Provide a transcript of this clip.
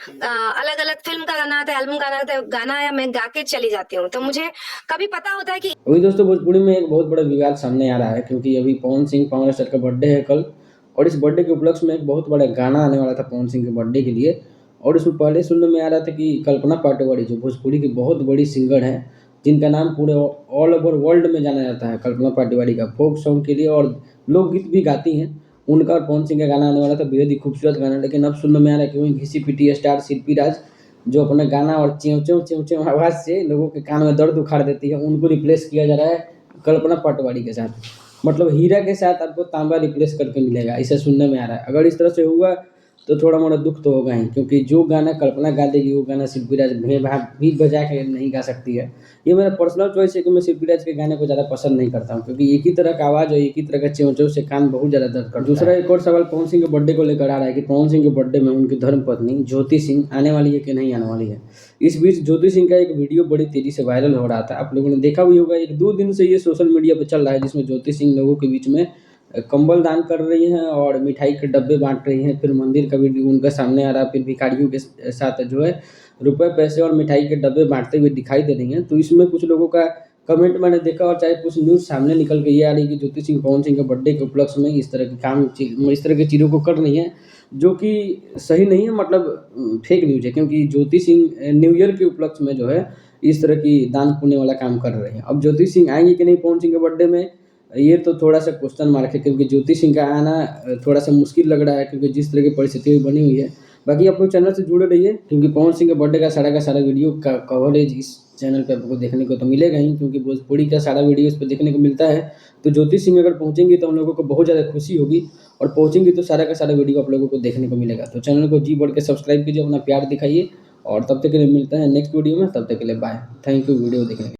अलग अलग फिल्म का गाना आता है, एल्बम का गाना आया, मैं गा के चली जाती हूँ। तो मुझे कभी पता होता है कि अभी दोस्तों भोजपुरी में एक बहुत बड़ा विवाद सामने आ रहा है, क्योंकि अभी पवन सिंह पावर स्टार का बर्थडे है कल। और इस बर्थडे के उपलक्ष्य में एक बहुत बड़ा गाना आने वाला था पवन सिंह के बर्थडे के लिए। और इसमें पहले सुनने में आ रहा था कि कल्पना पाटोवारी जो भोजपुरी की बहुत बड़ी सिंगर है, जिनका नाम पूरे ऑल ओवर वर्ल्ड में जाना जाता है, कल्पना पाटोवारी का फोक सॉन्ग के लिए और लोकगीत भी गाती हैं, उनका और पवन सिंह का गाना आने वाला था, बेहद ही खूबसूरत गाना। लेकिन अब सुनने में आ रहा है कि वहीं घिसी पिटी स्टार शिल्पी राज, जो अपने गाना और च्यों च्यों आवाज़ से लोगों के कान में दर्द उखाड़ देती है, उनको रिप्लेस किया जा रहा है कल्पना पटवारी के साथ। मतलब हीरा के साथ आपको तांबा रिप्लेस करके मिलेगा, इसे सुनने में आ रहा है। अगर इस तरह से हुआ तो थोड़ा मोड़ा दुख तो होगा ही, क्योंकि जो गाना कल्पना गा देगी वो गाना शिल्पी राज भे भाग भी बजा के नहीं गा सकती है। ये मेरा पर्सनल चॉइस है कि मैं शिल्पी राज के गाने को ज़्यादा पसंद नहीं करता हूँ, क्योंकि एक ही तरह का आवाज़ और एक ही तरह का च्यों च्यों से कान बहुत ज़्यादा दर्द करता है। दूसरा एक और सवाल पवन सिंह के बर्थडे को लेकर आ रहा है कि पवन सिंह के बर्थडे में उनकी धर्मपत्नी ज्योति सिंह आने वाली है कि नहीं आने वाली है। इस बीच ज्योति सिंह का एक वीडियो बड़ी तेज़ी से वायरल हो रहा था, आप लोगों ने देखा भी होगा। 1-2 दिन से ये सोशल मीडिया पे चल रहा है, जिसमें ज्योति सिंह लोगों के बीच में कंबल दान कर रही हैं और मिठाई के डब्बे बाँट रही हैं। फिर मंदिर का वीडियो उनका सामने आ रहा है, फिर भिखारियों के साथ जो है रुपए, पैसे और मिठाई के डब्बे बाँटते हुए दिखाई दे रही हैं। तो इसमें कुछ लोगों का कमेंट मैंने देखा, और चाहे कुछ न्यूज़ सामने निकल के ये आ रही है कि ज्योति सिंह पवन सिंह के बर्थडे के उपलक्ष्य में इस तरह के इस तरह की चीज़ों को कर रही हैं, जो कि सही नहीं है। मतलब फेक न्यूज़ है, क्योंकि ज्योति सिंह न्यू ईयर के उपलक्ष्य में जो है इस तरह की दान पुण्य वाला काम कर रहे हैं। अब ज्योति सिंह आएँगी कि नहीं पवन सिंह के बर्थडे में, ये तो थोड़ा-सा क्वेश्चन मार्क है, क्योंकि ज्योति सिंह का आना थोड़ा-सा मुश्किल लग रहा है, क्योंकि जिस तरह की परिस्थिति बनी हुई है। बाकी आप लोग चैनल से जुड़े रहिए, क्योंकि पवन सिंह के बर्थडे का सारा वीडियो का कवरेज इस चैनल पे आपको देखने को तो मिलेगा ही, क्योंकि भोजपुरी का सारा वीडियो इस पे देखने को मिलता है। तो ज्योति सिंह अगर पहुँचेंगी तो हम लोगों को बहुत ज़्यादा खुशी होगी, और पहुँचेंगी तो सारा का सारा वीडियो आप लोगों को देखने को मिलेगा। तो चैनल को जी बढ़ के सब्सक्राइब कीजिए, अपना प्यार दिखाइए, और तब तक के लिए मिलते हैं नेक्स्ट वीडियो में। तब तक के लिए बाय। थैंक यू वीडियो देखने के लिए।